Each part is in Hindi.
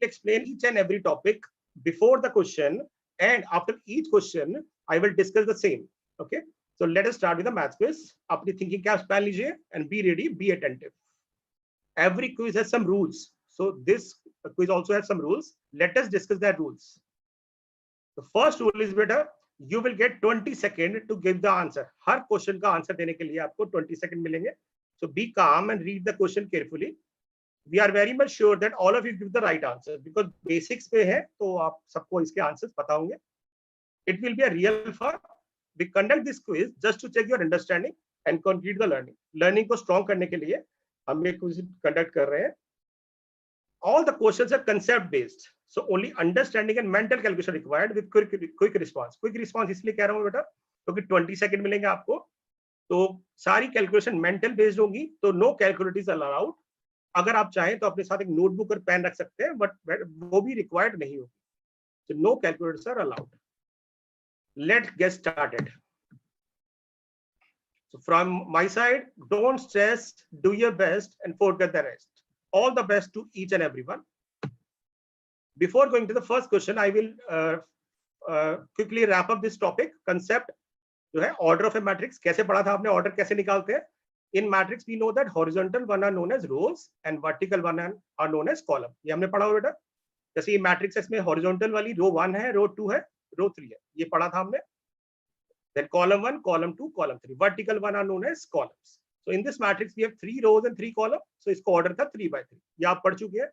explain each and every topic before the question, and after each question I will discuss the same. Okay, so let us start with the math quiz. अपनी thinking caps पहन लीजिए and be ready, be attentive. Every quiz has some rules, so this quiz also has some rules. Let us discuss that rules. The first rule is बेटा, you will get 20 seconds to give the answer. Her question का आंसर देने के लिए आपको 20 सेकंड मिलेंगे. So be calm and read the question carefully. We are very much sure that all of you give the right answer because basics पे है तो आप सबको इसके आंसर्स पता होंगे. It will be a real fun. We conduct this quiz just to check your understanding and complete the learning. Learning को strong करने के लिए हम ये quiz conduct कर रहे हैं. All the questions are concept based, so only understanding and mental calculation required with quick response. Quick response इसलिए कह रहा हूँ बेटा क्योंकि 20 सेकंड मिलेंगे आपको, तो सारी कैलकुलेशन मेंटल बेस्ड होगी, तो नो कैलकुलेटर्स अलाउड. अगर आप चाहें तो अपने साथ एक नोटबुक और पेन रख सकते हैं, बट वो भी रिक्वायर्ड नहीं होगी. So no calculators are allowed. Let's get started. So from my side, don't stress, do your best and forget the rest. All the best to each and everyone. Before going to the first question, I will quickly wrap up this topic. Concept जो है order of a matrix, कैसे पढ़ा था आपने, order कैसे निकालते हैं. In matrix we know that horizontal one are known as rows and vertical one are known as column. ये हमने पढ़ा हुआ बेटा. जैसे ये मैट्रिक्स है, इसमें horizontal वाली रो 1 है, रो 2 है, रो 3 है, ये पढ़ा था हमने. Then column 1, column 2, column 3. Vertical one are known as columns. So in this matrix we have 3 rows and 3 columns. So इसको order था 3 by 3. ये आप पढ़ चुके हैं.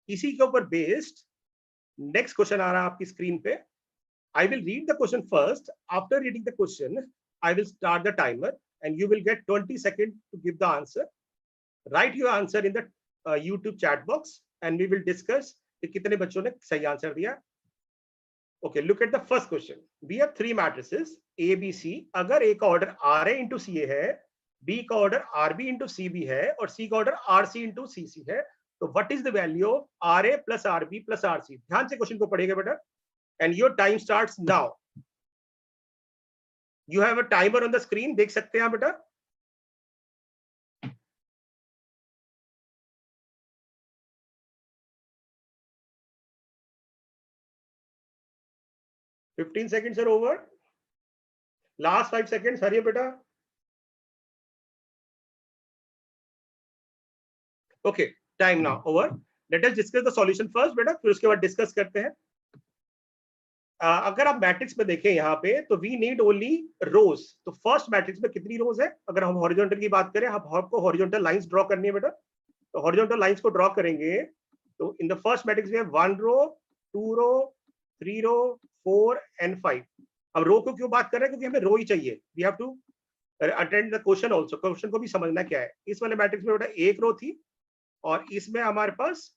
इसी के ऊपर based next question आ रहा है आपकी स्क्रीन पे. I will read the question first. After reading the question, I will start the timer and you will get 20 seconds to give the answer. Write your answer in the YouTube chat box and we will discuss कि कितने बच्चों ने सही आंसर दिया. Okay, look at the first question. We have 3 matrices A, B, C. अगर A का ऑर्डर RA into CA है, B का ऑर्डर RB into CB है और C का ऑर्डर RC into CC है, तो what is the value of RA plus RB plus RC? ध्यान से क्वेश्चन को पढ़िएगा बेटा. And your time starts now. You have a timer on the screen. देख सकते हैं आप बेटा. $15 seconds are over. Last 5 seconds. हरिए बेटा. Okay, time now over. Let us discuss the solution first बेटा, फिर उसके बाद डिस्कस करते हैं. अगर आप मैट्रिक्स में देखें यहाँ पे तो वी नीड ओनली रोज. तो फर्स्ट मैट्रिक्स में कितनी रोज है, अगर हम हॉरिजॉन्टल की बात करें, आपको हॉरिजॉन्टल लाइंस ड्रॉ करनी है बेटा. तो हॉरिजॉन्टल लाइंस को ड्रॉ करेंगे तो इन द फर्स्ट मैट्रिक्स में 1 रो, 2 रो, 3 रो, 4 एंड 5. अब रो को क्यों बात कर रहे हैं, क्योंकि हमें रो ही चाहिए. We have to attend the question also. Question को भी समझना क्या है. इस वाले मैट्रिक्स में बेटा 1 रो थी और इसमें हमारे पास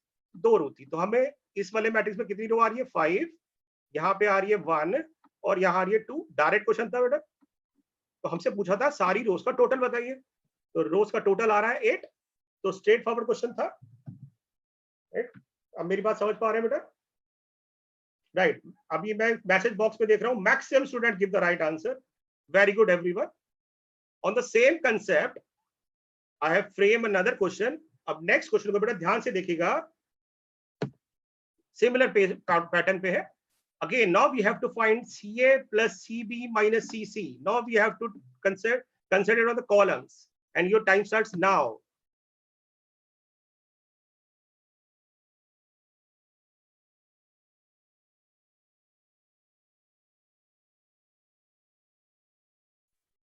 2 रो थी. तो हमें इस वाले मैट्रिक्स में कितनी रो आ रही है, 5. यहाँ पे आ रही है 1 और यहाँ आ रही है 2. डायरेक्ट क्वेश्चन था बेटा. तो हमसे पूछा था सारी रोज का टोटल बताइए. तो रोज का टोटल आ रहा है 8. तो स्ट्रेट फॉरवर्ड क्वेश्चन था. अब मेरी बात समझ पा रहे हैं बेटा. राइट. अभी मैं मैसेज बॉक्स में देख रहा हूँ, maximum student give the right answer. Very good everyone. On the same concept I have frame another question. अब नेक्स्ट क्वेश्चन को बेटा ध्यान से देखिएगा. सिमिलर पैटर्न पे है. Again, now we have to find CA plus CB minus CC. Now we have to consider on the columns, and your time starts now.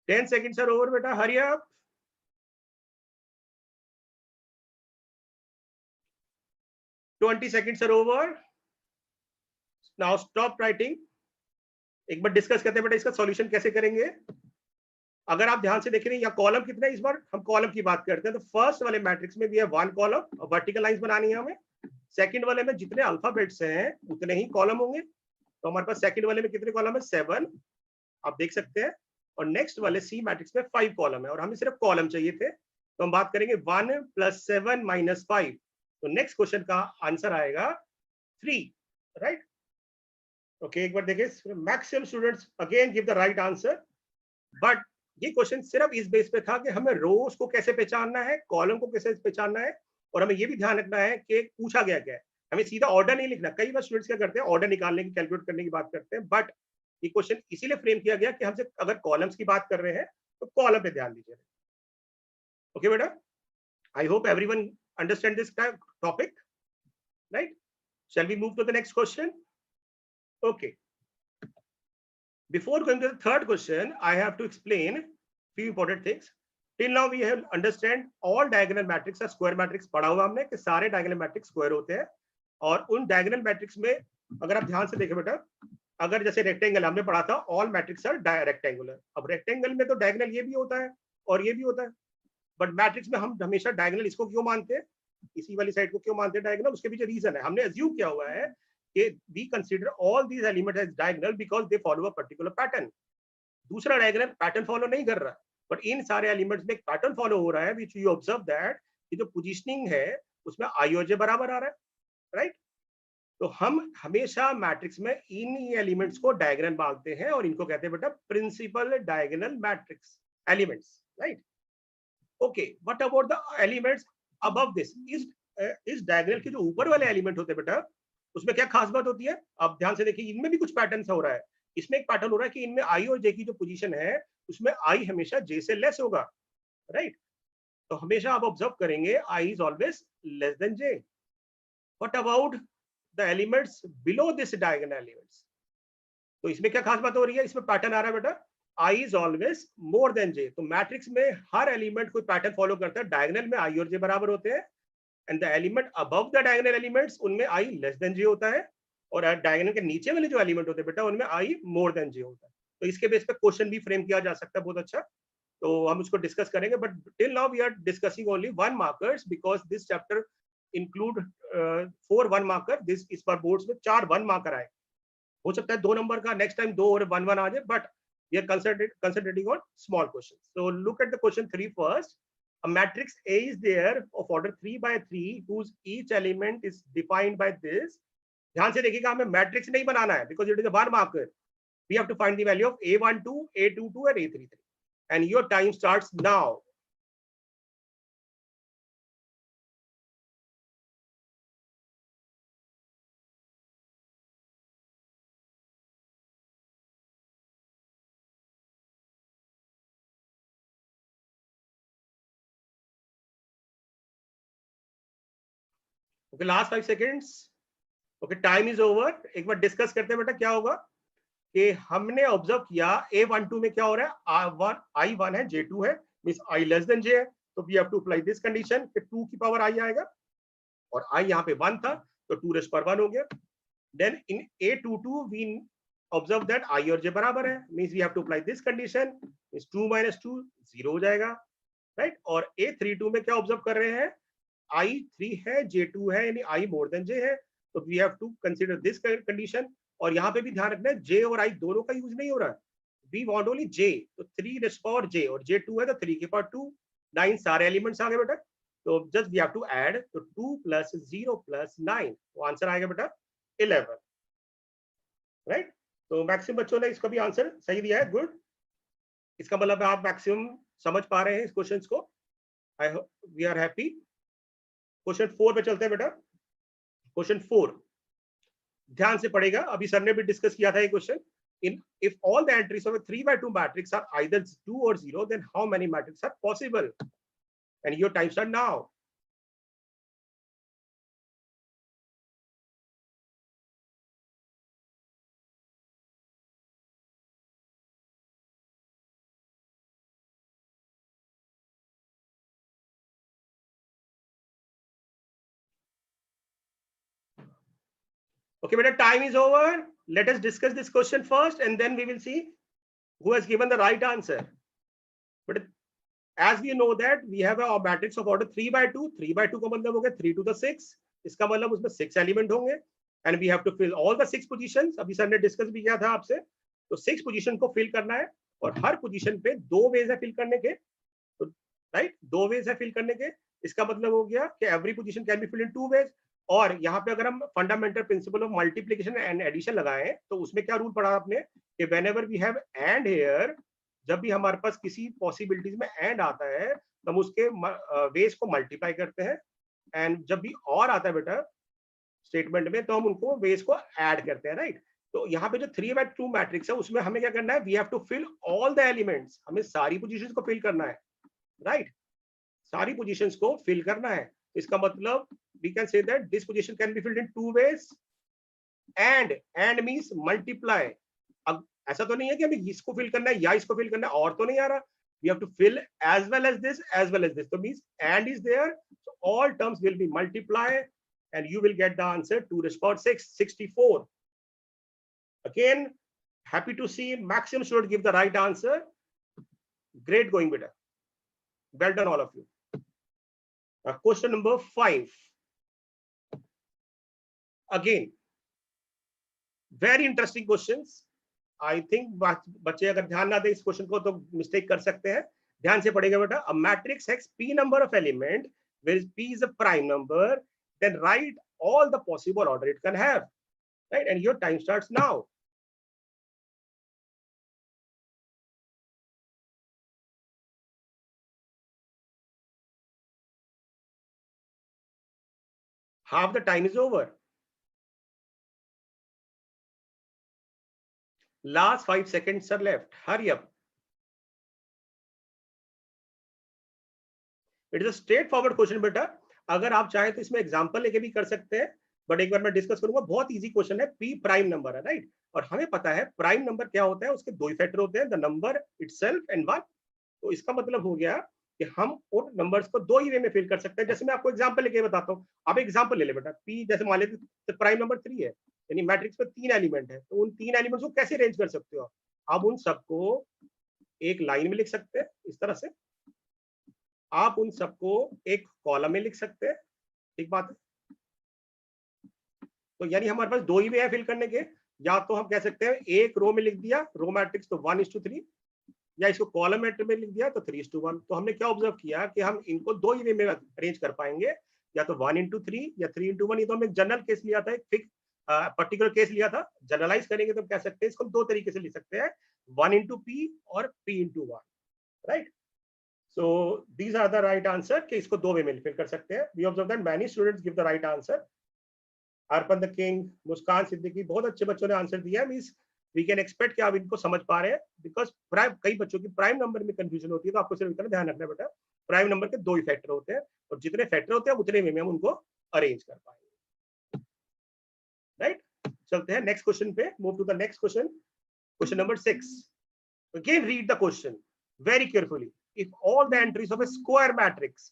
Ten seconds are over, beta. Hurry up. $20 seconds are over. Now stop writing. एक बार डिस्कस करते हैं बेटा इसका सॉल्यूशन कैसे करेंगे. अगर आप ध्यान से देखें यहाँ कॉलम कितने हैं, इस बार हम कॉलम की बात करते हैं. तो फर्स्ट वाले मैट्रिक्स में भी है 1 कॉलम और वर्टिकल लाइंस बनानी है हमें. सेकंड वाले में जितने अल्फाबेट्स हैं उतने ही कॉलम होंगे. तो हमारे पास सेकंड वाले में कितने कॉलम है, 7. आप देख सकते हैं. और नेक्स्ट वाले सी मैट्रिक्स में 5 कॉलम है और हमें सिर्फ कॉलम चाहिए थे. तो हम बात करेंगे 1 + 7 - 5. तो नेक्स्ट क्वेश्चन का आंसर आएगा 3. राइट. ओके, एक बार देखिए. Maximum students again give the right answer. But ये क्वेश्चन सिर्फ इस बेस पे था कि हमें रोज को कैसे पहचानना है, कॉलम को कैसे पहचानना है, और हमें ये भी ध्यान रखना है कि पूछा गया क्या है. हमें सीधा ऑर्डर नहीं लिखना। कई बार स्टूडेंट्स क्या करते हैं, ऑर्डर निकालने की, कैलकुलेट करने की बात करते हैं, बट ये क्वेश्चन इसीलिए फ्रेम किया गया कि हमसे अगर कॉलम्स की बात कर रहे हैं तो कॉलम पे ध्यान दीजिए। ओके बेटा, I hope everyone understand this topic, right? Shall we move to the next question? Okay. Before going to the third question, I have to explain few important things. Till now we have understand all diagonal matrix are square matrix पढ़ा हुआ हमने कि सारे diagonal matrix square होते हैं, और उन diagonal matrix में अगर आप ध्यान से देखें बेटा, अगर जैसे रेक्टेंगल हमने पढ़ा था, all matrix are rectangular। अब रेक्टेंगल में तो diagonal ये भी होता है और ये भी होता है, बट मैट्रिक्स में हम हमेशा डायगोनल इसको क्यों मानते हैं, इसी वाली साइड को क्यों मानते हैं डायगोनल, उसके पीछे रीजन है। हमने अज्यूम किया हुआ है कि we consider all these elements as diagonal because they follow a particular pattern. दूसरा डायगोनल पैटर्न फॉलो नहीं कर रहा, बट इन सारे एलिमेंट्स में एक पैटर्न फॉलो हो रहा है, व्हिच यू ऑब्जर्व दैट कि जो पोजीशनिंग है उसमें आई और जे बराबर आ रहा है, राइट? तो हम हमेशा मैट्रिक्स में इन एलिमेंट्स को डायगोनल मानते हैं और इनको कहते हैं बेटा principal diagonal matrix elements, right? Okay, what about the elements above this? इस डायगोनल के जो ऊपर वाले एलिमेंट होते हैं बेटा, उसमें क्या खास बात होती है? आप ध्यान से देखिए, इनमें भी कुछ पैटर्न हो रहा है। इसमें एक पैटर्न हो रहा है कि इनमें आई और जे की जो पोजीशन है उसमें आई हमेशा जे से लेस होगा, राइट? तो हमेशा आप ऑब्जर्व करेंगे I is always less than J. What about the elements below this diagonal elements? तो इसमें क्या खास बात हो रही है? इसमें पैटर्न आ रहा है बेटा i is always more than j। तो मैट्रिक्स में हर एलिमेंट कोई पैटर्न फॉलो करता है, डायगोनल में i और j बराबर होते हैं, and the element above the diagonal elements उनमें i लेस देन j होता है, और डायगोनल के नीचे वाले जो एलिमेंट होते हैं बेटा उनमें i मोर देन j होता है। तो इसके बेस पे क्वेश्चन भी फ्रेम किया जा सकता है बहुत अच्छा, तो हम उसको डिस्कस करेंगे, but till now we are discussing only one markers because this chapter include 4 one marker. This इस बार बोर्ड्स में 4 वन मार्कर आए, हो सकता है 2 नंबर का नेक्स्ट टाइम 2 और 1 1 आ जाए, but we are concentrating on small questions. So look at the question 3 first. A matrix A is there of order 3 by 3 whose each element is defined by this. ध्यान से देखिएगा, हमें मैट्रिक्स नहीं बनाना है because it is a one marker. We have to find the value of A12, A22 and A33. And your time starts now. Okay, last 5 seconds. Okay, time is over. एक बार डिस्कस करते हैं बेटा क्या होगा कि हमने ऑब्जर्व किया A12 में क्या हो रहा है, I1 है, J2 है, means I less than J है, तो we have to apply this condition कि 2 की पावर I आएगा, और I यहाँ पे 1 था तो 2 रेज़ पर 1 हो गया। Then in A22 we observe that I और J बराबर है, means we have to apply this condition, means 2 - 2 0 हो जाएगा, राइट? और A32 में क्या ऑब्जर्व कर रहे हैं, I3 है, J2 है, यानी I मोर देन J है, तो we have to consider this condition. और यहाँ पे भी ध्यान रखना है J और I दोनों का यूज नहीं हो रहा है, वी वांट ओनली J, तो 3 रेज़ पावर J, और J2 है तो 3 की पावर 2, 9 सारे एलिमेंट्स आ गए बेटा, तो just we have to add, तो 2 + 0 + 9, तो आंसर आएगा बेटा 11, राइट? तो मैक्सिमम बच्चों ने इसका भी आंसर सही दिया है, गुड। इसका मतलब आप मैक्सिमम समझ पा रहे हैं इस क्वेश्चंस को, I hope we are happy. Question 4 पे चलते हैं बेटा। क्वेश्चन 4 ध्यान से पढ़ेगा, अभी सर ने भी डिस्कस किया था ये question. In if all the entries of a 3/2 matrix are either 2 or 0, then how many matrices are possible? And your time start now. Okay, beta, time is over. Let us discuss this question first, and then we will see who has given the right answer. But as we know that we have a matrix of order 3/2, 3/2 का मतलब हो गया 3 to the 6, इसका मतलब उसमें 6 एलिमेंट होंगे, and we have to fill all the 6 positions। अभी सर ने डिस्कस भी किया था आपसे, तो 6 पोजीशन को फिल करना है, और हर पोजीशन पे 2 वेज है फिल करने के, तो राइट 2 वेज है फिल करने के। इसका मतलब हो गया कि every position can be filled in 2 ways. और यहाँ पे अगर हम fundamental principle of multiplication and addition लगाएं, तो उसमें क्या रूल पढ़ा आपने कि whenever we have and here, जब भी हमारे पास किसी पॉसिबिलिटीज में एंड आता है तो हम उसके वेज को मल्टीप्लाई करते हैं, एंड जब भी और आता है बेटा स्टेटमेंट में, तो हम उनको वेज को ऐड करते हैं, राइट। तो यहाँ पे जो 3/2 मैट्रिक्स है उसमें हमें क्या करना है, we have to fill all the elements, हमें सारी पोजीशंस को फिल करना है, राइट, सारी पोजीशंस को फिल करना है। इसका मतलब we can say that this position can be filled in 2 ways, and means multiply. अब ऐसा तो नहीं है कि हमें इसको फिल करना है या इसको फिल करना है, और तो नहीं आ रहा, we have to fill as well as this as well as this, so means and is there, so all terms will be multiplied and you will get the answer 2 raised to power 6, 64. Again, happy to see maximum should give the right answer. Great going, beta, well done all of you. Question number 5, again very interesting questions. I think बच्चे अगर ध्यान ना दे इस क्वेश्चन को तो मिस्टेक कर सकते हैं, ध्यान से पढ़ेगा बेटा। A matrix has p number of element where p is a prime number, then write all the possible order it can have, right, and your time starts now. Half the time is over. Last 5 seconds are left. Hurry up. It is a straightforward question बेटा। अगर आप चाहे तो इसमें एग्जांपल लेके भी कर सकते हैं, बट एक बार मैं डिस्कस करूंगा। बहुत इजी क्वेश्चन है, p प्राइम नंबर है, राइट, और हमें पता है प्राइम नंबर क्या होता है, उसके दो ही फैक्टर होते हैं, द नंबर इटसेल्फ एंड 1। तो इसका मतलब हो गया कि हम उन नंबर्स को दो ही वे में फिल कर सकते हैं। जैसे मैं आपको एग्जांपल लेके बताता हूँ, आप एग्जांपल ले ले बेटा। p जैसे मान लेते तो प्राइम नंबर 3 है, यानी मैट्रिक्स में 3 एलिमेंट है, तो उन 3 एलिमेंट्स को कैसे अरेंज कर सकते हो आप? उन सबको एक लाइन में लिख सकते हैं इस तरह से, आप उन सबको एक कॉलम में लिख सकते हैं, ठीक बात है। तो यानी हमारे पास दो ही वे है फिल करने के, या तो हम कह सकते हैं एक रो में लिख दिया रो मैट्रिक्स तो 1:3, या इसको कॉलम मैट्रिक्स में लिख दिया तो 3:1। तो हमने क्या ऑब्जर्व किया कि हम इनको दो ही वे में अरेंज कर पाएंगे, या तो 1:3 या 3:1। ये तो हमने जनरल केस लिया था, एक फिक्स पर्टिकुलर केस लिया था। जनरलाइज करेंगे तो कह सकते हैं इसको दो तरीके से लिख सकते हैं, 1:p और p:1, right. So these are the right answer कि इसको दो वे में फिल कर सकते हैं। We observe that many students give the right answer. Arpan the king, Muskan Siddiqui, बहुत अच्छे बच्चों ने आंसर दिया। मींस वी कैन एक्सपेक्ट कि आप इनको समझ पा रहे हैं, बिकॉज कई बच्चों की प्राइम नंबर में कंफ्यूजन होती है, तो आपको सिर्फ इतना ध्यान रखना बेटा, प्राइम नंबर के दो ही फैक्टर होते हैं, और जितने फैक्टर होते हैं उतने वे में हम उनको अरेंज कर पाएंगे, राइट। चलते हैं नेक्स्ट क्वेश्चन पे, move to the next question, question number 6। Again read the question very carefully. If all the entries of a square matrix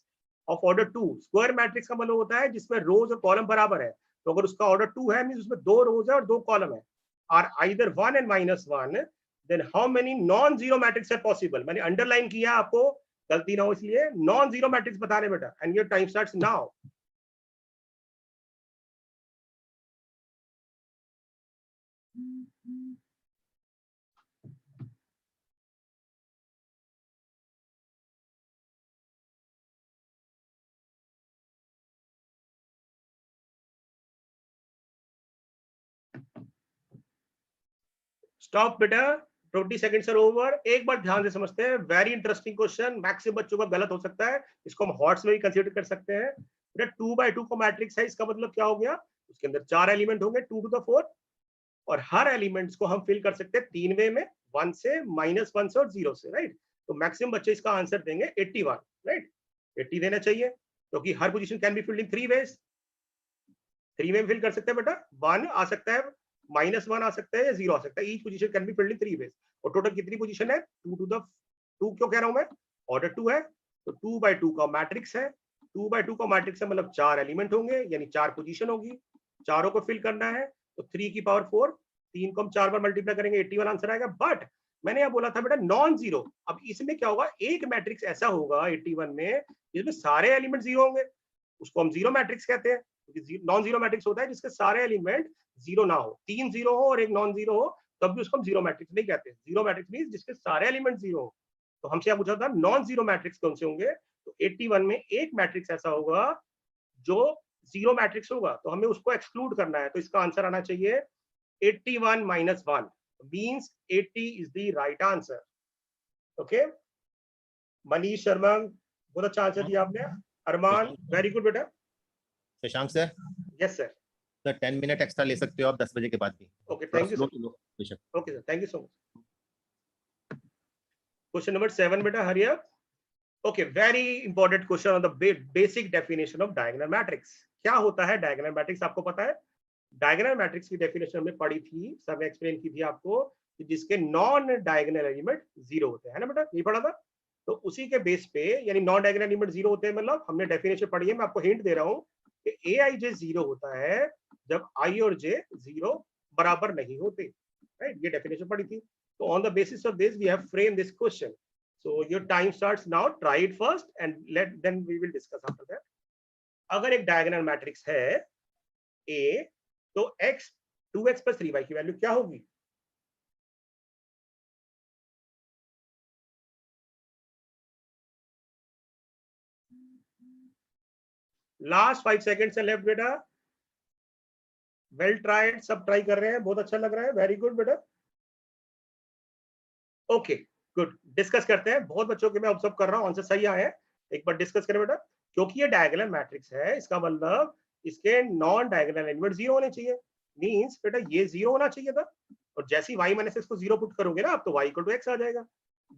of order 2, square matrix का मतलब होता है जिसमें रोज और कॉलम बराबर है, तो अगर उसका ऑर्डर 2 है मींस उसमें दो रोज है और दो कॉलम है, are either 1 and -1, then how many non zero matrix are possible. मैंने अंडरलाइन किया, आपको गलती ना हो इसलिए, नॉन जीरो मैट्रिक्स बता रहे बेटा, and your time starts now. Stop बेटा, 20 सेकंड्स आर ओवर। एक बार ध्यान से समझते हैं, वेरी इंटरेस्टिंग क्वेश्चन, मैक्सिमम बच्चों का गलत हो सकता है, इसको हम हॉट्स में भी कंसीडर कर सकते हैं। बेटा 2/2 का मैट्रिक्स है, इसका मतलब क्या हो गया, उसके अंदर 4 एलिमेंट होंगे 2 to the 4, और हर एलिमेंट्स को हम फिल कर सकते हैं 3 वे में, 1 से, -1 से और 0 से, राइट। तो मैक्सिमम बच्चे इसका आंसर देंगे 81, राइट। 80 देना चाहिए, क्योंकि हर position can be filled in 3 ways. 3 way में फिल कर सकते हैं बेटा, 1 आ सकता है, -1 आ सकता है, या 0 आ सकता है। Each position can be filled in 3 ways. और टोटल कितनी पोजीशन है, 2 to the 2 क्यों कह रहा हूं मैं, ऑर्डर 2 है, तो 2/2 का मैट्रिक्स है। 2/2 का मैट्रिक्स है मतलब 4 एलिमेंट होंगे, यानी 4 पोजीशन होगी, चारों को फिल करना है, तो 3 की पावर 4, 3 को हम 4 बार मल्टीप्लाई करेंगे, 81 आंसर आएगा। बट मैंने यह बोला था बेटा नॉन जीरो। अब इसमें क्या होगा, एक मैट्रिक्स ऐसा होगा 81 में जिसमें सारे एलिमेंट जीरो होंगे, उसको हम जीरो मैट्रिक्स कहते हैं। नॉन जीरो मैट्रिक्स होता है जिसके सारे एलिमेंट जीरो ना हो, 3 जीरो हो और एक नॉन जीरो हो, तब भी उसको हम जीरो मैट्रिक्स नहीं कहते। जीरो मैट्रिक्स मींस जिसके सारे एलिमेंट जीरो हो। तो हमसे क्या पूछा था, नॉन जीरो मैट्रिक्स कौन से होंगे, तो 81 में एक मैट्रिक्स ऐसा होगा जो जीरो मैट्रिक्स होगा, तो हमें उसको एक्सक्लूड करना है। तो इसका आंसर आना चाहिए 81 - 1 means 80 is the right answer. Okay, Manish Sharma, बहुत अच्छा आंसर दिया आपने। अरमान, वेरी गुड बेटा। Shashank sir, yes sir. Sir 10 minute extra ले सकते हो आप 10 बजे के बाद भी। Okay, thank you sir. Okay sir, thank you so much. Question number 7 बेटा, hurry up. Okay, very important question on the basic definition of diagonal matrix. क्या होता है डायगोनल मैट्रिक्स, आपको पता है? डायगोनल मैट्रिक्स की डेफिनेशन हमने पढ़ी थी, सर ने एक्सप्लेन की थी आपको, कि जिसके नॉन डायगोनल एलिमेंट जीरो होते हैं, है ना बेटा, ये पढ़ा था। तो उसी के बेस पे, यानी नॉन डायगोनल एलिमेंट जीरो होते हैं, मतलब हमने डेफिनेशन पढ़ी है, मैं आपको हिंट दे रहा हूँ कि ए आई जे जीरो होता है जब आई और जे जीरो बराबर नहीं होते, राइट? ये डेफिनेशन पढ़ी थी। तो on the basis of this we have frame this question. So your time starts now, try it first and let then we will discuss after that. अगर एक डायगोनल मैट्रिक्स है ए, तो x 2x प्लस 3y की वैल्यू क्या होगी? लास्ट 5 सेकेंड्स है लेफ्ट बेटा। वेल ट्राइड, सब ट्राई कर रहे हैं, बहुत अच्छा लग रहा है, वेरी गुड बेटा। ओके गुड, डिस्कस करते हैं। बहुत बच्चों के मैं ऑब्जर्व कर रहा हूं आंसर सही आए हैं। एक बार डिस्कस करें बेटा। क्योंकि ये डायगोनल मैट्रिक्स है, इसका मतलब इसके नॉन डायगोनल एलिमेंट जीरो होने चाहिए। मींस बेटा ये जीरो होना चाहिए था, और जैसे ही y माइनस x को जीरो पुट करोगे ना आप, तो y इक्वल टू x आ जाएगा।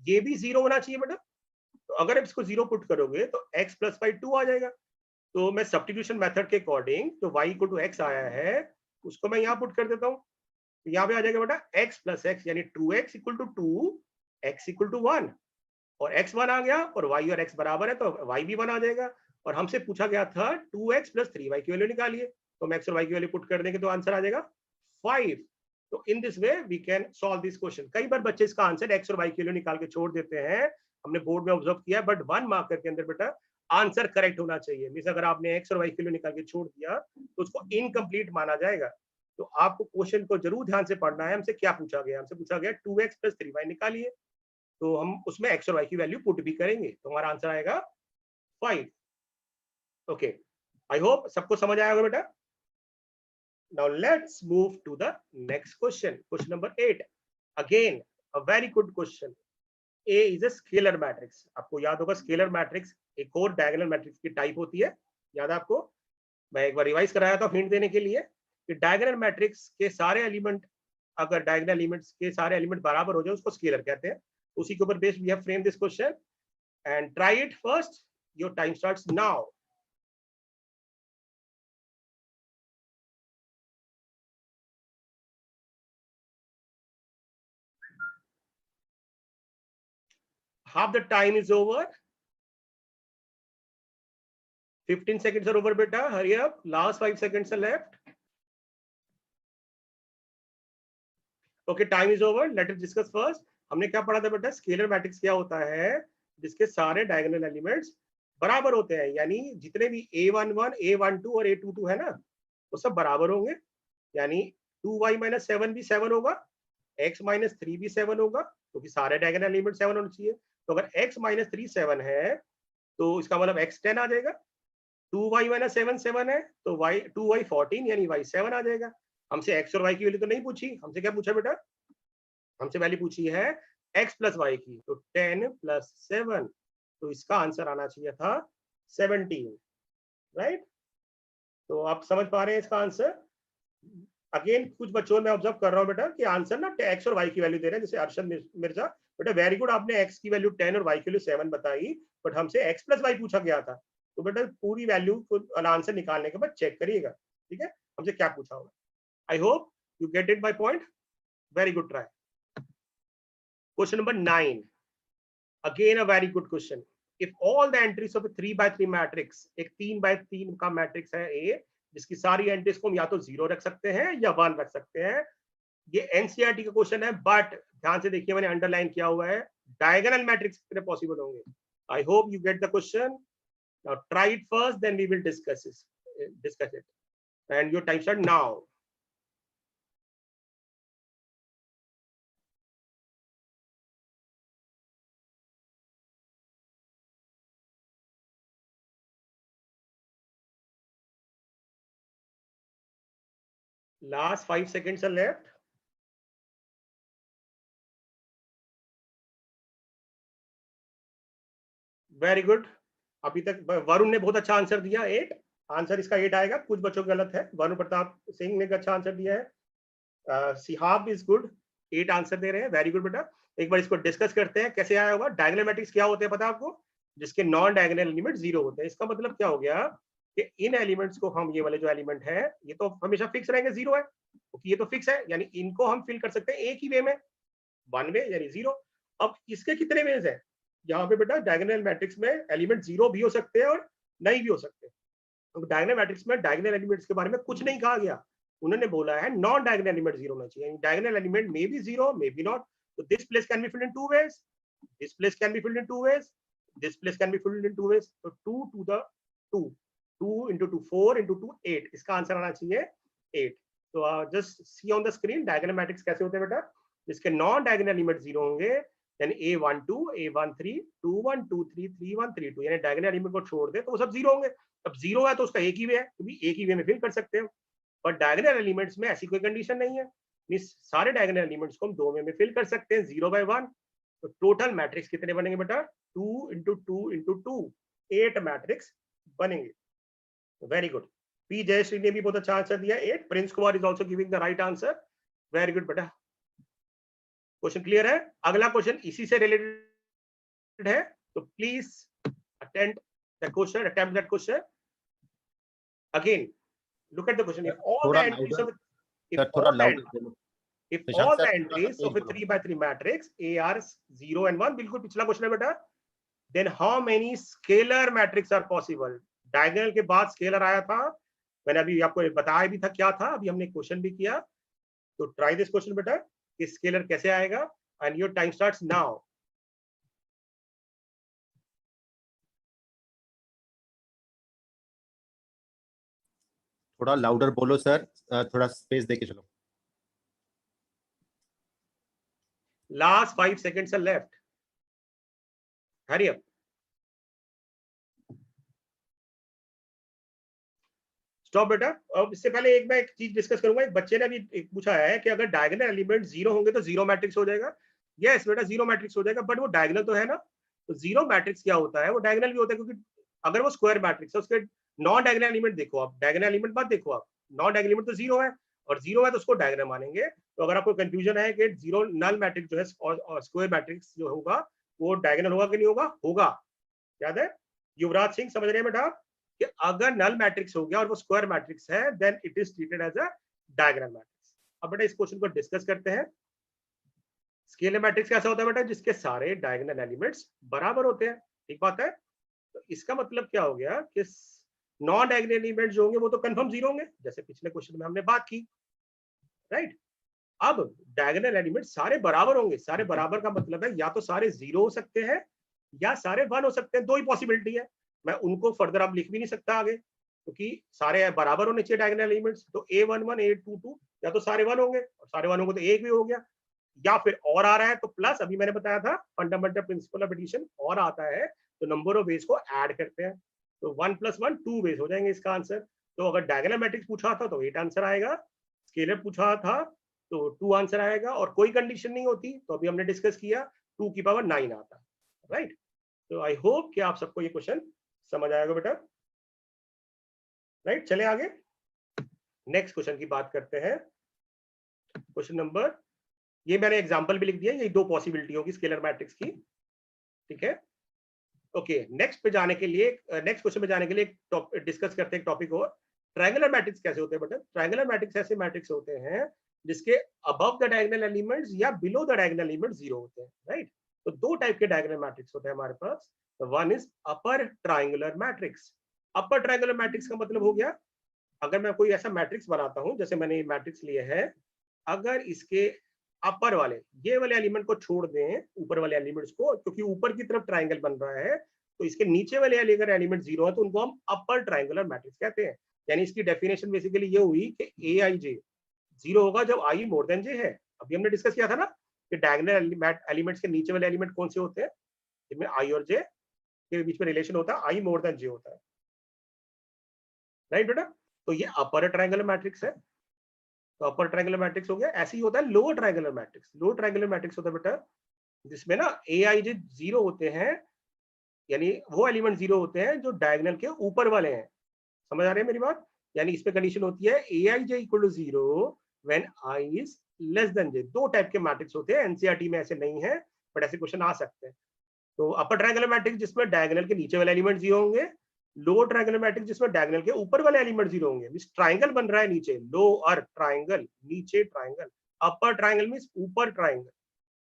ये भी जीरो होना चाहिए बेटा। तो अगर आप इसको जीरो पुट करोगे तो x प्लस वाई 2 आ जाएगा। तो मैं सब्स्टिट्यूशन मेथड के अकॉर्डिंग जो y इक्वल टू x आया है उसको मैं यहाँ पुट कर देता हूँ। तो यहाँ पे आ जाएगा बेटा x प्लस एक्स, यानी 2x equal to 2, x equal to 1, और x 1 आ गया, और y और x बराबर है तो y भी 1 आ जाएगा। और हमसे पूछा गया था 2x प्लस 3y की वैल्यू निकालिए, तो हम x और y की वैल्यू पुट कर देंगे तो आंसर आ जाएगा 5। तो in this way we can solve this question. कई बार बच्चे इसका आंसर x और y की वैल्यू निकाल के छोड़ देते हैं, हमने बोर्ड में ऑब्जर्व किया, बट 1 मार्कर के अंदर बेटा आंसर करेक्ट होना चाहिए। मींस अगर आपने x और y की वैल्यू निकाल के छोड़ दिया तो उसको इनकम्प्लीट माना जाएगा। तो आपको क्वेश्चन को जरूर ध्यान से पढ़ना है। हमसे क्या पूछा गया? हमसे पूछा गया 2x प्लस 3y निकालिए, तो हम उसमें x और y की वैल्यू पुट भी करेंगे, तो हमारा आंसर आएगा 5। ओके, आई होप सबको समझ आया होगा बेटा। Now let's move to the next question. Question number 8. Again, a very good question. A is a scalar matrix. आपको याद होगा स्केलर मैट्रिक्स एक और डायगोनल मैट्रिक्स की टाइप होती है, याद है आपको? मैं एक बार रिवाइज कराया था हिंट देने के लिए कि डायगोनल मैट्रिक्स के सारे एलिमेंट, अगर डायगोनल एलिमेंट्स के सारे एलिमेंट बराबर हो जाए उसको स्केलर कहते हैं। उसी के ऊपर based we have frame this question and try it first. Your time starts now. Half the time is over. 15 seconds are over beta, hurry up, last 5 seconds are left. Okay, time is over, let us discuss first. हमने क्या पढ़ा था बेटा? स्केलर मैट्रिक्स क्या होता है? जिसके सारे डायगोनल एलिमेंट्स बराबर होते हैं, यानी जितने भी a11, a12 और a22 है ना, वो सब बराबर होंगे। यानी 2y माइनस 7 भी 7 होगा, x माइनस 3 भी 7 होगा, क्योंकि सारे डायगोनल एलिमेंट 7 होने चाहिए। तो अगर x माइनस 3 7 है तो इसका मतलब x 10 आ जाएगा। 2y माइनस 7 7 है तो y 2y 14 यानी y 7 आ जाएगा। हमसे x और y की वैल्यू तो नहीं पूछी, हमसे क्या पूछा बेटा? हमसे वैल्यू पूछी है x प्लस y की, तो 10 प्लस 7, तो इसका आंसर आना चाहिए था 17, राइट? तो आप समझ पा रहे हैं इसका आंसर? अगेन कुछ बच्चों में ऑब्जर्व कर रहा हूँ बेटा कि आंसर ना x और y की वैल्यू दे रहे हैं, जैसे अर्शद मिर्जा। बेटा वेरी गुड, आपने x की वैल्यू 10 और y की वैल्यू 7 बताई, बट हमसे x प्लस y पूछा गया था। तो बेटा पूरी वैल्यू को आंसर निकालने के बाद चेक करिएगा, ठीक है, हमसे क्या पूछा होगा। आई hope you get it my point, very good try. Question number 9, again a very good question. If all the entries of 3x3 matrix, एक 3x3 का मैट्रिक्स है ए, जिसकी सारी एंट्रीज को हम या तो 0 रख सकते हैं या 1 रख सकते हैं। ये एनसीईआरटी का क्वेश्चन है, बट ध्यान से देखिए मैंने अंडरलाइन किया हुआ है, डायगोनल मैट्रिक्स कितने पॉसिबल होंगे। I hope you get the question. Now try it first, then we will discuss it and your time start now. Last 5 seconds are left. Very good, अभी तक वरुण ने बहुत अच्छा आंसर दिया 8। आंसर इसका 8 आएगा, कुछ बच्चों का गलत है। वरुण प्रताप सिंह ने अच्छा आंसर दिया है। सिहाब इज गुड, 8 आंसर दे रहे हैं, वेरी गुड बेटा। एक बार इसको डिस्कस करते हैं कैसे आया होगा। डायगोनल मैट्रिक्स क्या होते हैं पता है आपको? जिसके नॉन डायगोनल एलिमेंट 0 होते हैं। इसका मतलब क्या हो गया कि इन एलिमेंट्स को हम, ये वाले जो एलिमेंट है ये तो हमेशा फिक्स रहेंगे, 0 है क्योंकि ये तो फिक्स है, यानी इनको हम फिल कर सकते हैं एक ही वे में, 1 वे यानी 0। अब इसके कितने वेज है यहाँ पे बेटा? डायगोनल मैट्रिक्स में एलिमेंट 0 भी हो सकते हैं और नहीं भी हो सकते। तो डायगोनल मैट्रिक्स में डायगोनल एलिमेंट्स के बारे में कुछ नहीं कहा गया, उन्होंने बोला है नॉन डायगोनल एलिमेंट 0 होना चाहिए। Diagonal element may be 0 may be not. So this place can be filled in 2 ways. This place can be filled in 2 ways. This place can be filled in 2 ways. So 2 to the 2. 2 into 2, 4 into 2, 8. इसका आंसर आना चाहिए 8. So just see on the screen diagonal matrix कैसे होते हैं बेटा? जिसके नॉन डायगोनल एलिमेंट 0 होंगे, यानी A12, A13, 21, 23, 31, 32, यानी डायगोनल एलिमेंट को छोड़ दे तो वो सब 0 होंगे। अब 0 है तो उसका एक ही वे है, क्योंकि एक ही वे में फिल कर सकते हैं। पर डायगोनल एलिमेंट्स में ऐसी कोई कंडीशन नहीं है। सारे डायगोनल एलिमेंट्स को हम 2 वे में फिल कर सकते हैं, 0 by 1। तो टोटल मैट्रिक्स कितने बनेंगे बेटा? 2 into 2 into 2, 8 मैट्रिक्स बनेंगे। Very good. पी जयश्री ने भी बहुत अच्छा आंसर दिया, 8। Prince Kumar is also giving the right answer, very good बेटा। क्वेश्चन क्लियर है? अगला क्वेश्चन इसी से रिलेटेड है, तो please attempt the question, attempt that question again. Look at the question. If all the entries of a 3 by 3 matrix A are 0 and 1, बिल्कुल पिछला क्वेश्चन है बेटा, then how many scalar matrix are possible? Diagonal के बाद स्केलर आया था, मैंने अभी आपको बताया भी था क्या था, अभी हमने क्वेश्चन भी किया। तो ट्राई दिस क्वेश्चन बेटा कि स्केलर कैसे आएगा, and your time starts now. थोड़ा लाउडर बोलो सर, थोड़ा स्पेस देके चलो। Last 5 seconds are left. Hurry up. Stop बेटा। अब इससे पहले मैं एक चीज डिस्कस करूंगा। एक बच्चे ने अभी पूछा है कि अगर डायगोनल एलिमेंट 0 होंगे तो 0 मैट्रिक्स हो जाएगा। यस बेटा, 0 मैट्रिक्स हो जाएगा, बट वो डायगोनल तो है ना। तो 0 मैट्रिक्स क्या होता है? वो डायगोनल भी होता है, क्योंकि अगर वो स्क्वायर मैट्रिक्स है उसके नॉन डायगोनल एलिमेंट देखो आप, डायगोनल एलिमेंट मत देखो आप, नॉन डायगोनल एलिमेंट तो 0 है, और 0 है तो उसको डायगोनल मानेंगे। तो अगर आपको कंफ्यूजन है कि 0 नल मैट्रिक्स जो है और स्क्वायर मैट्रिक्स जो होगा वो डायगोनल होगा कि नहीं होगा? होगा। याद है? युवराज सिंह समझ रहे हैं बेटा कि अगर नल मैट्रिक्स हो गया और वो स्क्वायर मैट्रिक्स है, then it is treated as a diagonal matrix. अब बेटा इस क्वेश्चन को डिस्कस करते हैं। स्केलर मैट्रिक्स कैसा होता है बेटा? जिसके सारे डायगोनल एलिमेंट्स बराबर होते हैं, ठीक बात है। तो इसका मतलब क्या हो गया कि नॉन डायगोनल एलिमेंट जो होंगे वो तो कंफर्म 0 होंगे, जैसे पिछले क्वेश्चन में हमने बात की, राइट। अब डायगोनल एलिमेंट सारे बराबर होंगे। सारे बराबर का मतलब है या तो सारे 0 हो सकते हैं या सारे 1 हो सकते हैं, दो ही पॉसिबिलिटी है। मैं उनको फर्दर अब लिख भी नहीं सकता आगे, क्योंकि सारे बराबर होने चाहिए डायगोनल एलिमेंट्स। तो A11 A22 या तो सारे 1 होंगे, और सारे 1 होंगे तो एक भी हो गया, या फिर और आ रहा है तो प्लस। अभी मैंने बताया था फंडामेंटल प्रिंसिपल ऑफ एडिशन, और आता है तो नंबर ऑफ वेज को ऐड करते हैं, तो 1 + 1 2 वेज हो जाएंगे इसका आंसर। तो अगर डायगोनल मैट्रिक्स पूछा था तो 8 आंसर आएगा, स्केलर पूछा था तो 2 आंसर आएगा, और कोई कंडीशन नहीं होती तो अभी हमने डिस्कस किया 2 की पावर 9 आता, राइट। तो आई होप कि आप सबको ये क्वेश्चन समझ आएगा बेटा, राइट। चले आगे, नेक्स्ट क्वेश्चन की बात करते हैं। क्वेश्चन नंबर, ये मैंने एग्जांपल भी लिख दिया, ये 2 पॉसिबिलिटी होगी स्केलर मैट्रिक्स की, ठीक है। ओके, नेक्स्ट पे जाने के लिए, नेक्स्ट क्वेश्चन पे जाने के लिए डिस्कस करते हैं एक टॉपिक और। ट्रायंगुलर मैट्रिक्स कैसे होते हैं बेटा? ट्रायंगुलर मैट्रिक्स ऐसे मैट्रिक्स होते हैं जिसके अबव द डायगोनल एलिमेंट्स या बिलो द डायगोनल एलिमेंट 0 होते हैं, राइट। तो 2 टाइप के डायगोनल मैट्रिक्स होते हैं हमारे पास। One is upper triangular matrix. Upper triangular matrix का मतलब हो गया, अगर मैं कोई ऐसा मैट्रिक्स बनाता हूं, जैसे मैंने ये मैट्रिक्स लिए है, अगर इसके अपर वाले ये वाले एलिमेंट को छोड़ दें ऊपर वाले एलिमेंट्स को, क्योंकि ऊपर की तरफ ट्रायंगल बन रहा है, तो इसके नीचे वाले अगर एलिमेंट 0 है तो उनको हम अपर ट्रायंगुलर मैट्रिक्स कहते हैं। यानी इसकी डेफिनेशन बेसिकली ये हुई कि Aij 0 होगा जब i मोर देन j है। अभी हमने डिस्कस किया था ना कि डायगोनल एलिमेंट्स के नीचे वाले एलिमेंट कौन से होते हैं, जिनमें i और j के बीच में रिलेशन होता है, i मोर देन j होता है, राइट बेटा। तो ये अपर ट्रायंगुलर मैट्रिक्स है। तो अपर ट्रायंगुलर मैट्रिक्स हो गया। ऐसे ही होता है lower triangular matrix. Lower triangular matrix होता है बेटा जिसमें ना Aij 0 होते हैं, यानी वो एलिमेंट 0 होते हैं जो डायगोनल के ऊपर वाले हैं, समझ आ रही है मेरी बात? यानी इसमें कंडीशन होती है aij equal to 0 when i is less than j। दो टाइप के मैट्रिक्स होते हैं, एनसीईआरटी में ऐसे नहीं है बट ऐसे क्वेश्चन आ सकते हैं। तो अपर ट्रायंगुलर मैट्रिक्स जिसमें डायगोनल के नीचे वाले एलिमेंट 0 होंगे, लोअर ट्रायंगुलर मैट्रिक्स जिसमें डायगोनल के ऊपर वाले एलिमेंट 0 होंगे। मींस ट्रायंगल बन रहा है नीचे, लोअर ट्रायंगल, नीचे ट्रायंगल, अपर ट्रायंगल मींस ऊपर ट्रायंगल।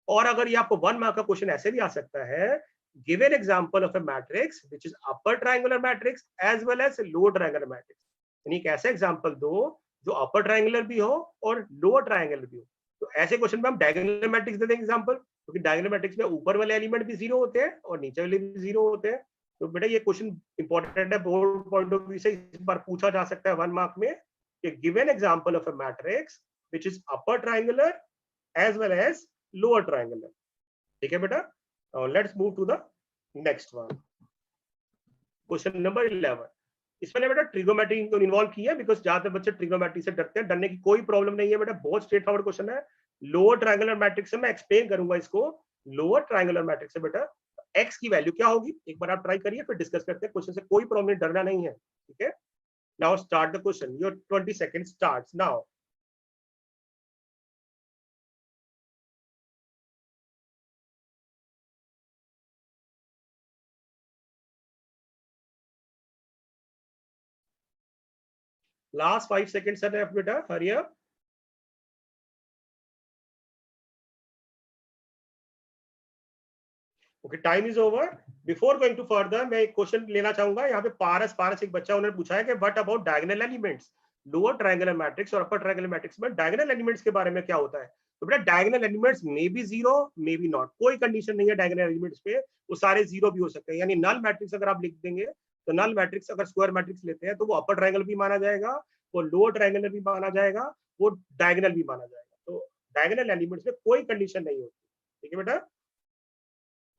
और अगर ये आपको 1 मार्क का क्वेश्चन ऐसे भी आ सकता है, give an example of a matrix which is upper triangular matrix as well as lower triangular matrix. यानी एक ऐसा एग्जांपल दो जो अपर ट्रायंगुलर भी हो और लोअर ट्रायंगुलर भी हो। तो ऐसे क्वेश्चन में हम डायगोनल मैट्रिक्स दे देंगे एग्जांपल, क्योंकि डायगोनल मैट्रिक्स में ऊपर वाले एलिमेंट भी 0 होते हैं और नीचे वाले भी 0 होते हैं। तो बेटा ये क्वेश्चन इंपॉर्टेंट है, बोर्ड पॉइंट ऑफ व्यू से इस बार पूछा जा सकता है 1 मार्क में कि give an example of a matrix which is upper triangular as well as lower triangular. ठीक है बेटा, let's move to the next one, question number 11। इसमें बेटा ट्रिगोमेट्री को इन्वॉल्व किया है, बिकॉज ज्यादातर बच्चे ट्रिगोमेट्री से डरते हैं। डरने की कोई प्रॉब्लम नहीं है बेटा, बहुत स्ट्रेट फॉरवर्ड क्वेश्चन है। लोअर ट्रायंगुलर मैट्रिक्स से मैं एक्सप्लेन करूंगा इसको। लोअर ट्रायंगुलर मैट्रिक्स से बेटा एक्स की वैल्यू क्या होगी, एक बार आप ट्राई करिए, फिर डिस्कस करते हैं। क्वेश्चन से कोई प्रॉब्लम, डरना नहीं है। ठीक है, now start the question, your 20 second starts now. Last 5 seconds है बेटा, hurry up. Okay, time is over. Before going to further, मैं एक क्वेश्चन लेना चाहूंगा। यहाँ पे पारस एक बच्चा, उन्होंने पूछा है कि what about diagonal elements, lower triangular matrix और अपर ट्रायंगुलर मैट्रिक्स में डायगोनल एलिमेंट्स के बारे में क्या होता है। तो बेटा diagonal elements may be 0 may be not, कोई कंडीशन नहीं है डायगोनल एलिमेंट्स पे, वो सारे 0 भी हो सकते हैं। यानी नल मैट्रिक्स अगर आप लिख देंगे, तो नल मैट्रिक्स अगर स्क्वायर मैट्रिक्स लेते हैं तो वो अपर ट्रायंगल भी माना जाएगा, वो लोअर ट्रायंगुलर भी माना जाएगा, वो डायगोनल भी माना जाएगा। तो डायगोनल एलिमेंट्स में कोई कंडीशन नहीं होती। ठीक है बेटा,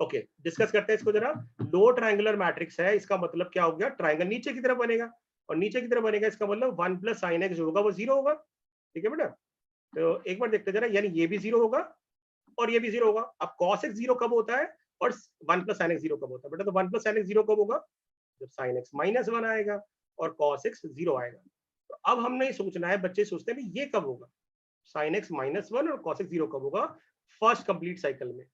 ओके डिस्कस करते हैं इसको जरा। दो ट्रायंगुलर मैट्रिक्स है, इसका मतलब क्या हो गया, ट्रायंगल नीचे की तरफ बनेगा, और नीचे की तरफ बनेगा इसका मतलब 1 प्लस साइन एक्स जो होगा वो 0 होगा। ठीक है बेटा, तो एक बार देखते जरा, यानी ये भी 0 होगा और ये भी 0 होगा। अब cos x 0 कब होता है और 1 प्लस साइन एक्स 0 कब होता है बेटा, तो 1 प्लस साइन एक्स 0 कब होगा, जब साइन एक्स -1 आएगा और cos x 0 आएगा। तो अब हमने सोचना है, बच्चे सोचते हैं ये कब होगा, साइन एक्स -1 और cos x 0 कब होगा फर्स्ट कंप्लीट साइकिल में।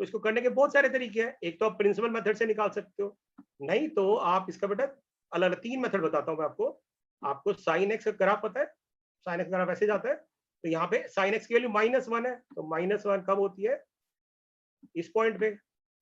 तो इसको करने के बहुत सारे तरीके हैं। एक तो आप प्रिंसिपल मेथड से निकाल सकते हो, नहीं तो आप इसका बेटा अलग अलग 3 मेथड बताता हूं मैं आपको। आपको साइन एक्स का ग्राफ पता है, साइन एक्स ग्राफ ऐसे जाता है, तो यहाँ पे साइन एक्स की वैल्यू -1 है, तो -1 कब होती है, इस पॉइंट पे।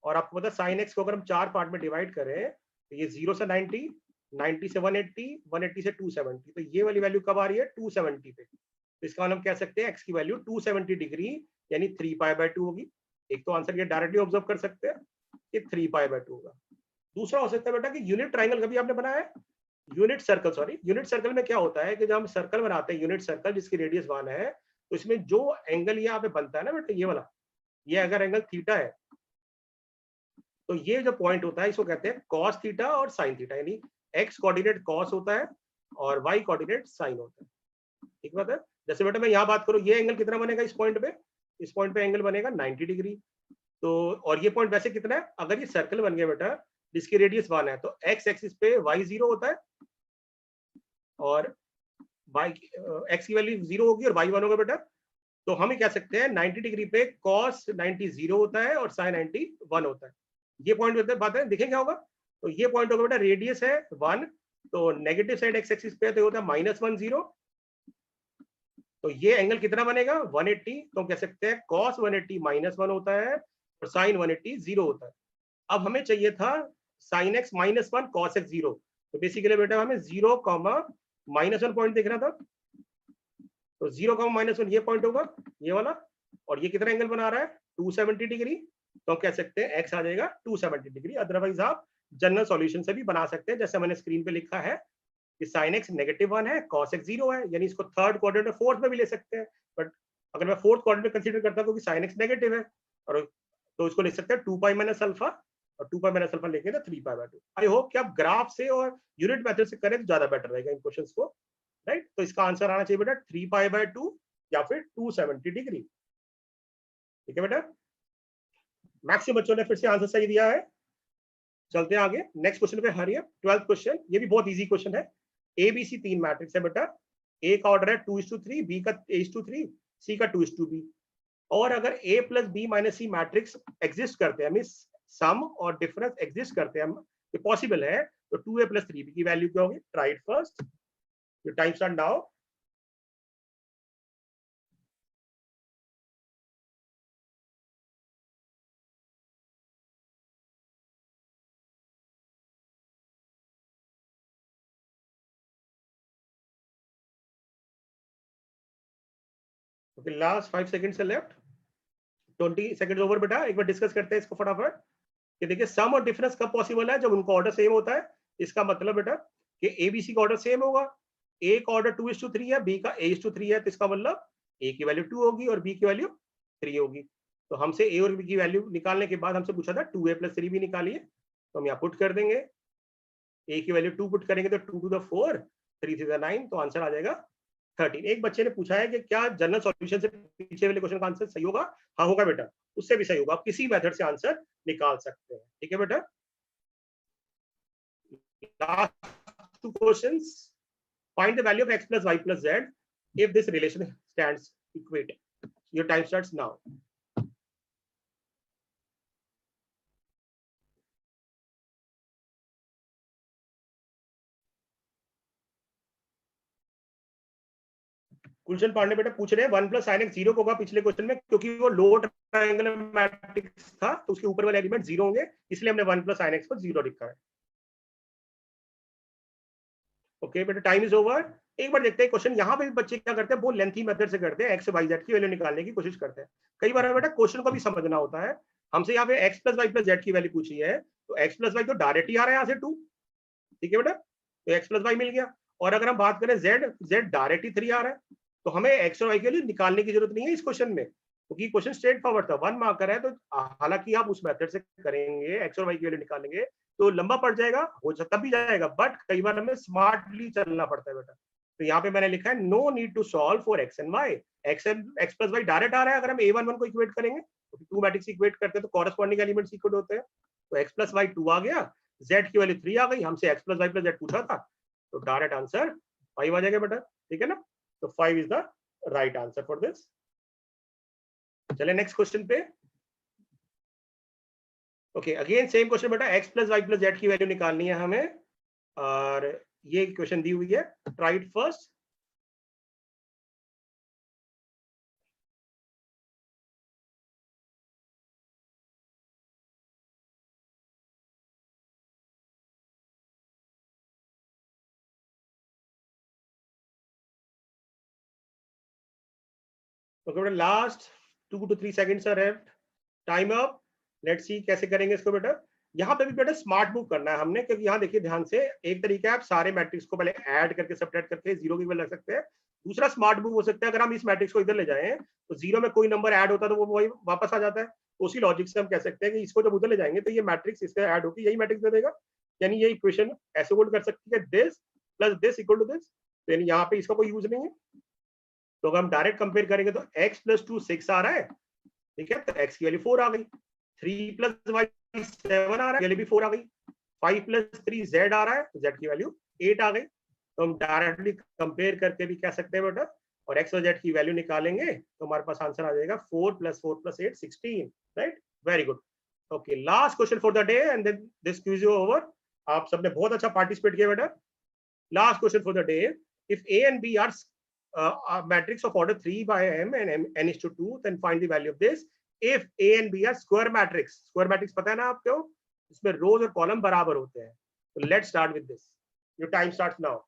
और आपको पता है साइन एक्स को अगर हम 4 पार्ट में डिवाइड करें, तो ये 0 से 90, 90 से 180, 180 से 270, तो ये वाली वैल्यू कब आ रही है 270 पे। तो इसका हम कह सकते हैं एक्स की वैल्यू 270 डिग्री यानी 3π/2 होगी। एक तो आंसर ये डायरेक्टली ऑब्जर्व कर सकते हैं कि 3π/2 होगा। दूसरा हो सकता है बेटा कि यूनिट ट्रायंगल कभी आपने बनाया है, unit circle, sorry unit circle में क्या होता है कि जब हम सर्कल बनाते हैं, यूनिट सर्कल जिसकी रेडियस 1 है, तो इसमें जो एंगल यहाँ पे बनता है ना बेटा, ये वाला, ये अगर एंगल थीटा है, तो ये जो पॉइंट होता है इसको कहते हैं कॉस थीटा और साइन थीटा। यानी एक्स कोऑर्डिनेट कॉस होता है और वाई कोऑर्डिनेट साइन होता है। ठीक बात है। जैसे बेटा मैं यहाँ बात करूँ, ये एंगल कितना बनेगा इस पॉइंट पे, इस पॉइंट पे एंगल बनेगा 90 डिग्री। तो और ये पॉइंट वैसे कितना है, अगर ये सर्कल बन गया बेटा जिसकी रेडियस 1 है, तो एक्स एक्सिस पे y 0 होता है और y x की वैल्यू 0 होगी और y 1 होगा बेटा। तो हम ये कह सकते हैं 90 डिग्री पे cos 90 0 होता है और sin 90 1 होता है। ये पॉइंट होता है, बात है, देखें क्या होगा। तो ये पॉइंट होगा बेटा, रेडियस है 1, तो नेगेटिव साइड एक्स एक्सिस पे तो होता है -1 0, तो ये एंगल कितना बनेगा 180। तो हम कह सकते हैं cos 180 -1 होता है और sin 180 0 होता है। अब हमें चाहिए था sin x -1 cos x 0, तो बेसिकली बेटा हमें 0, -1 पॉइंट देखना था। तो 0, -1 ये पॉइंट होगा, ये वाला, और ये कितना एंगल बना रहा है 270 डिग्री। तो हम कह सकते हैं x आ जाएगा 270 डिग्री। अदरवाइज आप जनरल सॉल्यूशन से भी बना सकते हैं, जैसे मैंने स्क्रीन पे लिखा है कि sin x -1 है, cos x 0 है, यानी इसको थर्ड क्वाड्रेंट में फोर्थ में भी ले सकते हैं। बट अगर मैं फोर्थ क्वाड्रेंट में कंसीडर करता हूं क्योंकि sin x नेगेटिव है, और तो इसको लिख सकते हैं 2π - अल्फा, और 2π - अल्फा लेके तो 3π/2। आई होप कि आप ग्राफ से और यूनिट मेथड से करें तो ज्यादा बेटर रहेगा इन क्वेश्चंस को, राइट। तो इसका आंसर आना चाहिए बेटा 3π/2 या फिर 270 डिग्री। ठीक है बेटा, मैक्सिमम बच्चों ने फिर से आंसर सही दिया है। चलते हैं आगे नेक्स्ट क्वेश्चन पे, हरिए 12th क्वेश्चन, ये भी बहुत इजी क्वेश्चन है। ए बी सी 3 मैट्रिक्स है बेटा, ए का ऑर्डर है 2:3, बी का 8:3, सी का 2:b। और अगर A plus B minus C matrix exist करते हैं, मीन सम और डिफरेंस एग्जिस्ट करते हैं, ये पॉसिबल है, तो 2a प्लस 3b की वैल्यू क्या होगी? Try it first, your time start now. Last 5 seconds है लेफ्ट, 20 सेकंड्स ओवर बेटा। एक बार डिस्कस करते हैं इसको फटाफट कि देखिए सम और डिफरेंस कब पॉसिबल है? जब उनका ऑर्डर सेम होता है। इसका मतलब बेटा कि एबीसी का ऑर्डर सेम होगा, ए का ऑर्डर 2:3 है, बी का 8:3 है, तो इसका मतलब ए की वैल्यू 2 होगी और बी की वैल्यू 3 होगी। तो हमसे ए और बी की वैल्यू निकालने के बाद हमसे पूछा था 2a प्लस 3b निकालिए, तो हम यहाँ पुट कर देंगे। ए की वैल्यू 2 पुट करेंगे तो 2 to the 4, 3 to the 9, तो आंसर आ जाएगा 13। एक बच्चे ने पूछा है कि क्या जनरल सॉल्यूशन से पीछे वाले क्वेश्चन का आंसर सही होगा? हाँ होगा बेटा, उससे भी सही होगा, आप किसी मेथड से आंसर निकाल सकते हैं। ठीक है बेटा। Last 2 questions, find the value of x plus y plus z if this relation stands equated. Your time starts now. गुलशन पांडे बेटा पूछ रहे हैं 1 प्लस साइन एक्स 0 होगा पिछले क्वेश्चन में, क्योंकि वो लो ट्रायंगुलर मैट्रिक्स था तो उसके ऊपर वाले एलिमेंट 0 होंगे, इसलिए हमने 1 प्लस साइन एक्स को 0 लिखा है। ओके बेटा, टाइम इज ओवर। एक बार देखते हैं क्वेश्चन, यहाँ पे भी बच्चे क्या करते हैं, बहुत लेंथी मेथड से करते हैं, एक्स वाई जेड की वैल्यू निकालने की कोशिश करते हैं। कई बार बेटा क्वेश्चन को भी समझना होता है। हमसे यहाँ पे x plus y plus z की वैल्यू पूछी है, तो एक्स प्लस वाई तो डायरेक्ट ही आ रहा है यहाँ से 2, ठीक है बेटा, तो एक्स प्लस वाई मिल गया। और अगर हम बात करें जेड, जेड डायरेक्ट ही 3 आ रहा है, तो हमें एक्स और वाई के लिए निकालने की जरूरत नहीं है इस क्वेश्चन में, क्योंकि क्वेश्चन स्ट्रेट फॉरवर्ड था, 1 मार्कर है। तो हालांकि आप उस मेथड से करेंगे, एक्स और वाई की वैल्यू निकालेंगे तो लंबा पड़ जाएगा, हो सकता भी जाएगा, बट कई बार हमें स्मार्टली चलना पड़ता है बेटा। तो यहाँ पे मैंने लिखा है no need to solve for X and Y, X plus Y direct आ रहा है। अगर हम a11 को इक्वेट करेंगे, तो 2 मैट्रिक्स इक्वेट करते हैं तो कॉरेस्पॉन्डिंग एलिमेंट्स इक्वल होते हैं। तो एक्स प्लस वाई 2 आ गया, जेड की वैल्यू 3 आ गई, हमसे x plus y plus z पूछा था, तो डायरेक्ट आंसर 5 आ जाएगा बेटा, ठीक है ना। तो 5 is the right answer for this. चले नेक्स्ट क्वेश्चन पे। ओके, अगेन सेम क्वेश्चन बेटा, x plus y plus z की वैल्यू निकालनी है हमें, और ये क्वेश्चन दी हुई है, ट्राई इट फर्स्ट। ओके बेटा, last 2 to 3 seconds are left, time up. Let's see कैसे करेंगे इसको बेटा। यहाँ पे भी बेटा स्मार्ट मूव करना है हमने, क्योंकि यहाँ देखिए ध्यान से, एक तरीका है आप सारे मैट्रिक्स को पहले ऐड करके सब्ट्रैक्ट करके 0 की वैल्यू रख सकते हैं। दूसरा स्मार्ट मूव हो सकता है, अगर हम इस मैट्रिक्स को इधर ले जाएं तो 0 में कोई नंबर ऐड होता है तो वो वही वापस आ जाता है। तो उसी लॉजिक से हम कह सकते हैं कि इसको जब उधर ले जाएंगे तो ये मैट्रिक्स इससे ऐड होकर यही मैट्रिक्स दे देगा। यानी ये इक्वेशन ऐसे होल्ड कर सकती है, this plus this equal to this, तो यानी यहाँ पे इसका कोई यूज नहीं है। तो अगर हम डायरेक्ट कंपेयर करेंगे तो x प्लस 2 6 आ रहा है, ठीक है, तो x की वैल्यू 4 आ गई। 3 प्लस y 7 आ रहा है, वैल्यू भी 4 आ गई। 5 प्लस 3 z आ रहा है, तो z की वैल्यू 8 आ गई। तो हम डायरेक्टली कंपेयर करके भी कह सकते हैं बेटा, और x और z की वैल्यू निकालेंगे तो हमारे पास आंसर आ जाएगा 4 plus 4 plus 8 16, right, very good. Okay, last question for the day and then this quiz is over. आप सबने बहुत अच्छा पार्टिसिपेट किया बेटा। Last question for the day, if a and b are a matrix of order 3 by m and n is to 2, then find the value of this if a and b are square matrix. Square matrix पता है ना आपको, इसमें रोज और कॉलम बराबर होते हैं। तो let's start with this, your time starts now.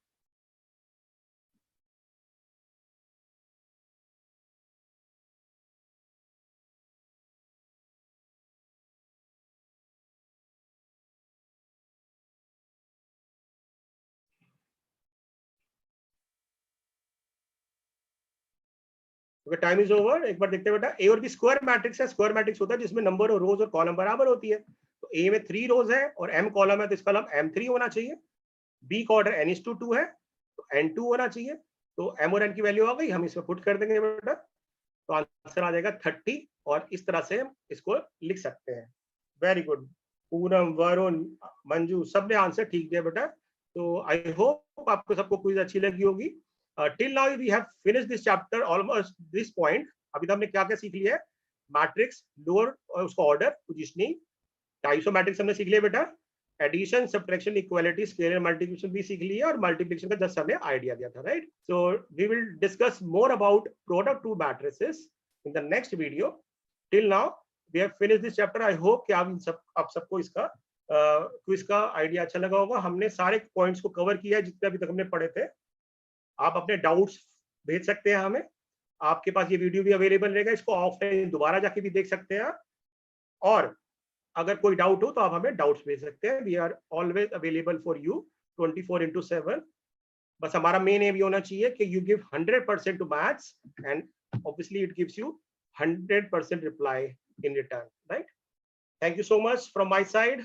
Okay, time is over. एक बार देखते हैं बेटा, ए और बी स्क्वायर मैट्रिक्स है। स्क्वायर मैट्रिक्स होता है जिसमें नंबर और रोज और कॉलम बराबर होती है। तो ए में 3 रोज है और m कॉलम है, तो इसका नाम m3 होना चाहिए। बी का ऑर्डर n is to 2 है, तो n2 होना चाहिए। तो m और n की वैल्यू आ गई, हम इसमें पुट कर देंगे बेटा, तो आंसर आ जाएगा 30। और इस तरह से हम इसको लिख सकते हैं। वेरी गुड, पूनम, वरुण, मंजू, सबने आंसर ठीक दिया बेटा। तो आई होप आपको सबको क्विज अच्छी लगी होगी। Till now we have finished this chapter almost this point. अभी तो हमने क्या क्या सीख लिया है, मैट्रिक्स, लोअर और उसका order, positioning, types of matrix हमने सीख लिया बेटा, addition, subtraction, equality, scalar multiplication भी सीख लिया और मल्टीप्लिकेशन का जस्ट हमने आइडिया दिया था, right. So we will discuss more about product two matrices in the next video. Till now we have finished this chapter. I hope कि आप सबको इसका क्विज का आइडिया अच्छा लगा होगा। हमने सारे पॉइंट्स को कवर किया है जितने अभी तक हमने पढ़े थे। आप अपने डाउट्स भेज सकते हैं हमें, आपके पास ये वीडियो भी अवेलेबल रहेगा, इसको ऑफलाइन दोबारा जाके भी देख सकते हैं। और अगर कोई डाउट हो तो आप हमें डाउट्स भेज सकते हैं। We are always available for you 24/7। बस हमारा मेन एम ये होना चाहिए कि you give 100% to maths and obviously it gives you 100% reply in return, right. Thank you so much from my side.